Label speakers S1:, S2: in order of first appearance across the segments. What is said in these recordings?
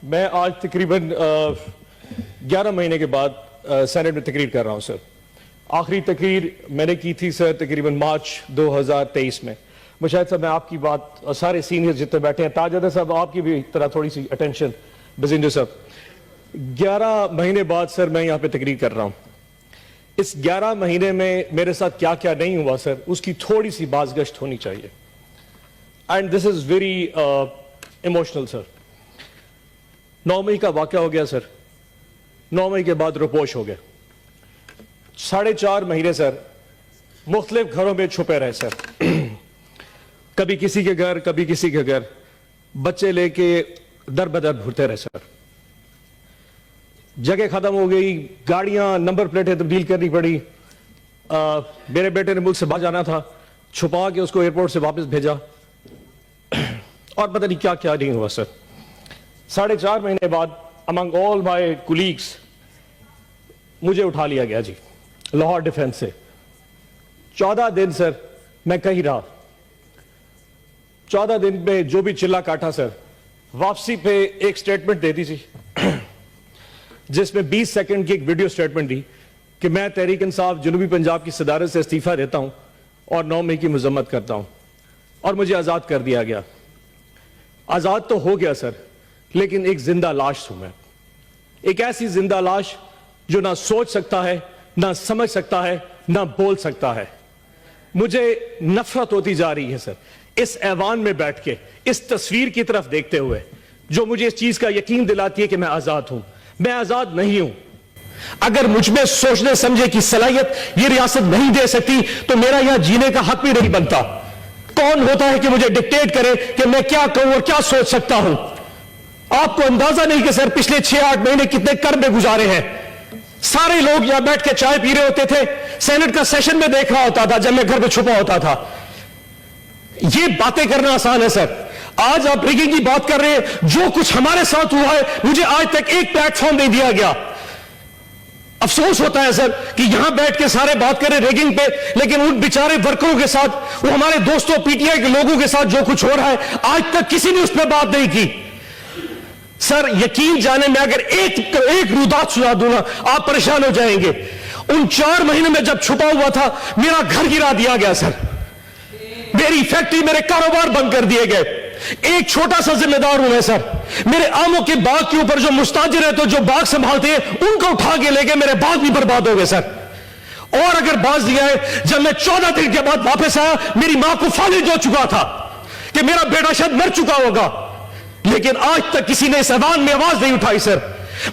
S1: मैं आज तकरीबन 11 महीने के बाद सेनेट में तकरीर कर रहा हूं सर। आखिरी तकरीर मैंने की थी सर तकरीबन मार्च 2023 में। मुशाहिद साहब, मैं आपकी बात और सारे सीनियर्स जितने बैठे हैं, ताजदा साहब आपकी भी तरह थोड़ी सी अटेंशन, बजिंदर साहब, 11 महीने बाद सर मैं यहाँ पे तकरीर कर रहा हूँ। इस 11 महीने में मेरे साथ क्या क्या नहीं हुआ सर, उसकी थोड़ी सी बाज़गश्त होनी चाहिए। And this is very emotional sir. 9 मई का वाक़या हो गया सर, 9 मई के बाद रुपोश हो गया। 4.5 महीने सर मुख्तलिफ घरों में छुपे रहे सर। कभी किसी के घर, कभी किसी के घर, बच्चे लेके दर बदर घूरते रहे सर। जगह खत्म हो गई, गाड़ियां, नंबर प्लेटें तब्दील करनी पड़ी। मेरे बेटे ने मुल्क से बाहर जाना था, छुपा के उसको एयरपोर्ट से वापस भेजा और पता नहीं क्या क्या नहीं हुआ सर। 4.5 महीने बाद अमंग ऑल माय कुलीग्स मुझे उठा लिया गया जी, लाहौर डिफेंस से। 14 दिन सर मैं कहीं रहा। 14 दिन में जो भी चिल्ला काटा सर, वापसी पे एक स्टेटमेंट दे दी जी, जिसमें 20 सेकंड की एक वीडियो स्टेटमेंट दी कि मैं तहरीक इंसाफ जनूबी पंजाब की सदारत से इस्तीफा देता हूं और 9 मई की मजम्मत करता हूं, और मुझे आजाद कर दिया गया। आजाद तो हो गया सर, लेकिन एक जिंदा लाश हूं मैं। एक ऐसी जिंदा लाश जो ना सोच सकता है, ना समझ सकता है, ना बोल सकता है। मुझे नफरत होती जा रही है सर इस ऐवान में बैठ के, इस तस्वीर की तरफ देखते हुए, जो मुझे इस चीज का यकीन दिलाती है कि मैं आजाद हूं। मैं आजाद नहीं हूं। अगर मुझ में सोचने समझे की सलाहियत ये रियासत नहीं दे सकती तो मेरा यहां जीने का हक भी नहीं बनता। कौन होता है कि मुझे डिक्टेट करे कि मैं क्या कहूं और क्या सोच सकता हूं? आपको अंदाजा नहीं कि सर पिछले 6-8 महीने कितने कर्ब में गुजारे हैं। सारे लोग यहां बैठ के चाय पी रहे होते थे, सेनेट का सेशन में देख रहा होता था जब मैं घर में छुपा होता था। ये बातें करना आसान है सर। आज आप रिगिंग की बात कर रहे हैं। जो कुछ हमारे साथ हुआ है, मुझे आज तक एक प्लेटफॉर्म नहीं दिया गया। अफसोस होता है सर कि यहां बैठ के सारे बात करें रिगिंग पे, लेकिन उन बेचारे वर्करों के साथ, वो हमारे दोस्तों पीटीआई के लोगों के साथ जो कुछ हो रहा है, आज तक किसी ने उस पर बात नहीं की। सर यकीन जाने में अगर एक रुदात सुना दूंगा आप परेशान हो जाएंगे। उन 4 महीनों में जब छुपा हुआ था, मेरा घर गिरा दिया गया सर, मेरी फैक्ट्री, मेरे कारोबार बंद कर दिए गए। एक छोटा सा जिम्मेदार हूं मैं सर। मेरे आमों के बाग के ऊपर जो मुस्ताजिर है, तो जो बाग संभालते हैं, उनको उठा के लेके मेरे बाग भी बर्बाद हो गए सर। और अगर बाज दिया है, जब मैं 14 दिन के बाद वापस आया, मेरी मां को फालिज हो चुका था कि मेरा बेटा शायद मर चुका होगा, लेकिन आज तक किसी ने इस ऐवान में आवाज नहीं उठाई सर।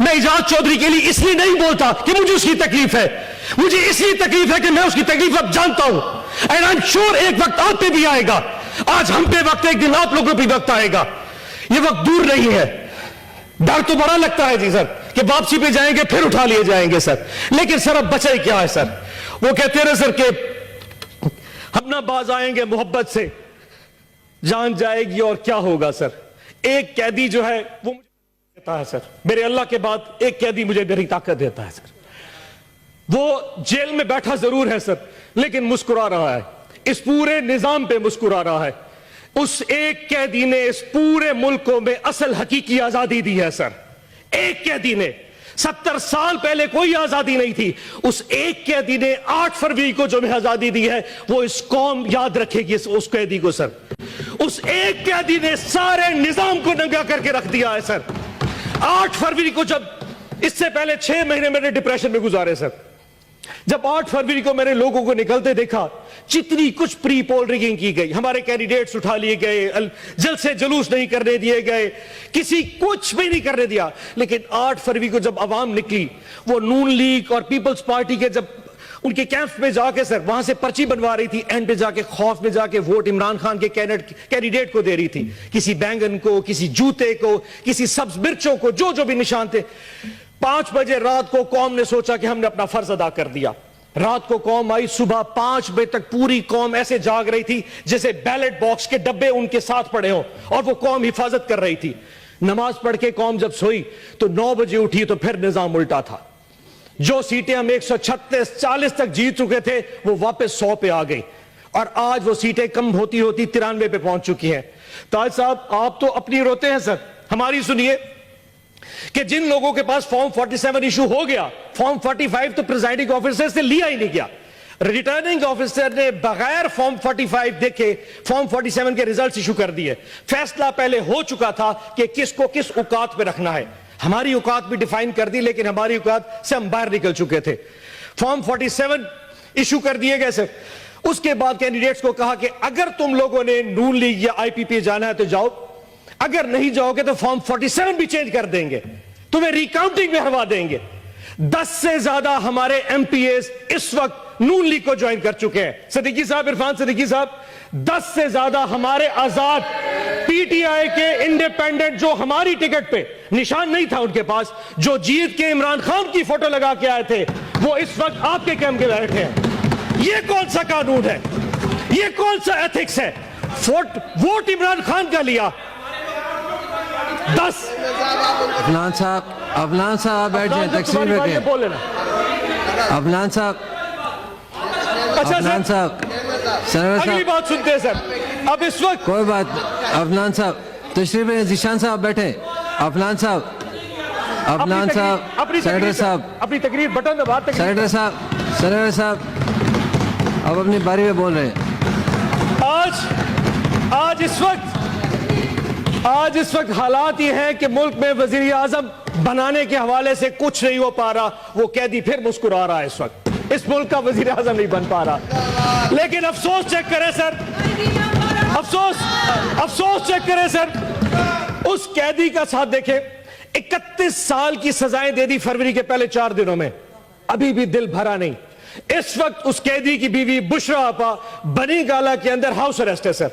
S1: मैं इजाज चौधरी के लिए इसलिए नहीं बोलता कि मुझे उसकी तकलीफ है, मुझे इसलिए तकलीफ है कि मैं उसकी तकलीफ अब जानता हूं। एंड आई एम श्योर एक वक्त आप पे भी आएगा। आज हम पे वक्त, एक दिन आप लोगों पे वक्त आएगा। ये वक्त दूर नहीं है। डर तो बड़ा लगता है जी सर कि वापसी पे जाएंगे फिर उठा लिए जाएंगे सर, लेकिन सर अब बचा ही क्या है सर? वो कहते रहे सर कि हम ना बाज आएंगे मोहब्बत से, जान जाएगी और क्या होगा सर। एक कैदी जो है वो मुझे देता है सर, मेरे अल्लाह के बाद एक कैदी मुझे मेरी ताकत देता है सर। वो जेल में बैठा जरूर है सर, लेकिन मुस्कुरा रहा है, इस पूरे निजाम पे मुस्कुरा रहा है। उस एक कैदी ने इस पूरे मुल्क को में असल हकीकी आजादी दी है सर। एक कैदी ने, 70 साल पहले कोई आजादी नहीं थी। उस एक कैदी ने 8 फरवरी को जो हमें आजादी दी है, वो इस कौम याद रखेगी उस कैदी को सर। उस एक कैदी ने सारे निजाम को नंगा करके रख दिया है सर। 8 फरवरी को, जब इससे पहले 6 महीने मैंने डिप्रेशन में गुजारे सर, जब 8 फरवरी को मैंने लोगों को निकलते देखा, जितनी कुछ प्री पोल रिगिंग की गई, हमारे कैंडिडेट्स उठा लिए गए, जल से जुलूस नहीं करने दिए गए, किसी कुछ भी नहीं करने दिया। लेकिन 8 फरवरी को जब आवाम निकली, वो नून लीग और पीपल्स पार्टी के जब उनके कैंप्स में जाके सर वहां से पर्ची बनवा रही थी, एंड पे जाके खौफ में जाके वोट इमरान खान के कैंडिडेट को दे रही थी, किसी बैंगन को, किसी जूते को, किसी सब्ज मिर्चों को, जो जो भी निशान थे। 5 बजे रात को कौम ने सोचा कि हमने अपना फर्ज अदा कर दिया। रात को कौम आई, सुबह 5 बजे तक पूरी कौम ऐसे जाग रही थी जैसे बैलेट बॉक्स के डब्बे उनके साथ पड़े हों, और वो कौम हिफाजत कर रही थी। नमाज पढ़ के कौम जब सोई तो 9 बजे उठी तो फिर निजाम उल्टा था। जो सीटें हम 136-40 तक जीत चुके थे, वो वापस 100 पे आ गई, और आज वो सीटें कम होती होती 93 पे पहुंच चुकी हैं। ताज साहब, आप तो अपनी रोते हैं सर, हमारी सुनिए। कि जिन लोगों के पास फॉर्म 47 इशू हो गया, फॉर्म 45 तो प्रिजाइडिंग ऑफिसर से लिया ही नहीं गया। रिटर्निंग ऑफिसर ने बगैर फॉर्म 45 देखे फॉर्म 47 के रिजल्ट्स इशू कर दिए। फैसला पहले हो चुका था कि किसको किस औकात पे रखना है। हमारी औकात भी डिफाइन कर दी, लेकिन हमारी औकात से हम बाहर निकल चुके थे। फॉर्म 47 इशू कर दिए गए सर। उसके बाद कैंडिडेट्स को कहा कि अगर तुम लोगों ने नून लीग या आईपीपी जाना है तो जाओ, अगर नहीं जाओगे तो फॉर्म 47 भी चेंज कर देंगे, तुम्हें रिकाउंटिंग में हरवा देंगे। 10 से ज्यादा हमारे एमपीएस इस वक्त नून लीग को ज्वाइन कर चुके हैं। सिद्दीकी साहब, इरफान सिद्दीकी साहब, 10 से ज्यादा हमारे आजाद पीटीआई के इंडिपेंडेंट जो हमारी टिकट पे निशान नहीं था उनके पास, जो जीत के इमरान खान की फोटो लगा के आए थे, वो इस वक्त आपके कैंप के बैठे हैं। ये कौन सा कानून है? ये कौन सा एथिक्स है? वोट इमरान खान का लिया 10।
S2: अफनान साहब बैठ जाए, तकसीम रखें।
S1: बोल लेना
S2: अफनान साहब,
S1: अच्छा
S2: अफनान
S1: सर,
S2: साहब, सनवर
S1: अगली
S2: साहब,
S1: बात सुनते हैं सर। अब इस वक्त
S2: कोई बात। अफनान साहब तशरीफ रखें, जीशान साहब बैठे। अफनान साहब, अफनान साहब, सेनेटर साहब,
S1: अपनी तकरीर बटन दबा।
S2: सेनेटर साहब अब अपनी बारी में बोल रहे हैं।
S1: आज इस वक्त हालात ये हैं कि मुल्क में वजीर आजम बनाने के हवाले से कुछ नहीं हो पा रहा। वो कैदी फिर मुस्कुरा रहा है। इस वक्त इस मुल्क का वजीर आजम नहीं बन पा रहा। लेकिन अफसोस चेक करें सर, अफसोस चेक करें सर, उस कैदी का साथ देखें। 31 साल की सजाएं दे दी फरवरी के पहले 4 दिनों में, अभी भी दिल भरा नहीं। इस वक्त उस कैदी की बीवी बुशरा आपा बनी गाला के अंदर हाउस अरेस्ट है सर।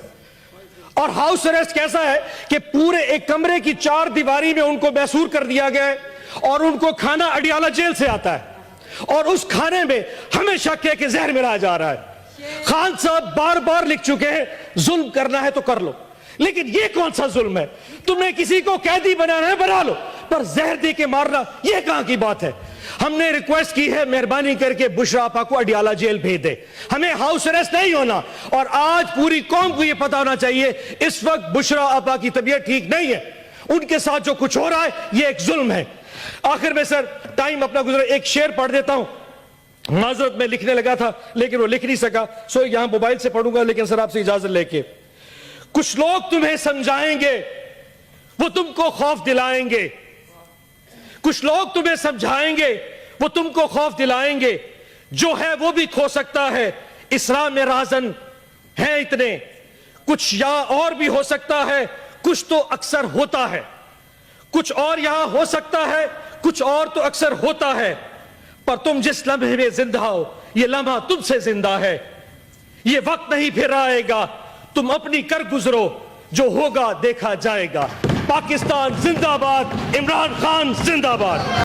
S1: और हाउस अरेस्ट कैसा है कि पूरे एक कमरे की 4 दीवारी में उनको मैसूर कर दिया गया है और उनको खाना अडियाला जेल से आता है और उस खाने में हमें शक है कि जहर मिलाया जा रहा है। खान साहब बार बार लिख चुके हैं, जुल्म करना है तो कर लो, लेकिन ये कौन सा जुल्म है? तुमने किसी को कैदी बनाना है बना लो, पर जहर दे के मारना ये कहां की बात है? हमने रिक्वेस्ट की है, मेहरबानी करके बुशरा आपा को अडियाला जेल भेज दे, हमें हाउस अरेस्ट नहीं होना। और आज पूरी कौम को यह पता होना चाहिए इस वक्त बुशरा आपा की तबीयत ठीक नहीं है, उनके साथ जो कुछ हो रहा है यह एक जुल्म है। आखिर में सर, टाइम अपना गुजरा, एक शेर पढ़ देता हूं। माजरत में लिखने लगा था लेकिन वो लिख नहीं सका, सो यहां मोबाइल से पढ़ूंगा, लेकिन सर आपसे इजाजत लेके। कुछ लोग तुम्हें समझाएंगे, वो तुमको खौफ दिलाएंगे। कुछ लोग तुम्हें समझाएंगे, वो तुमको खौफ दिलाएंगे। जो है वो भी खो सकता है, इस्लाम में राजन है इतने, कुछ या और भी हो सकता है, कुछ तो अक्सर होता है। कुछ और यहां हो सकता है, कुछ और तो अक्सर होता है। पर तुम जिस लम्हे में जिंदा हो, ये लम्हा तुमसे जिंदा है। ये वक्त नहीं फिर आएगा, तुम अपनी कर गुजरो, जो होगा देखा जाएगा। पाकिस्तान जिंदाबाद, इमरान खान जिंदाबाद।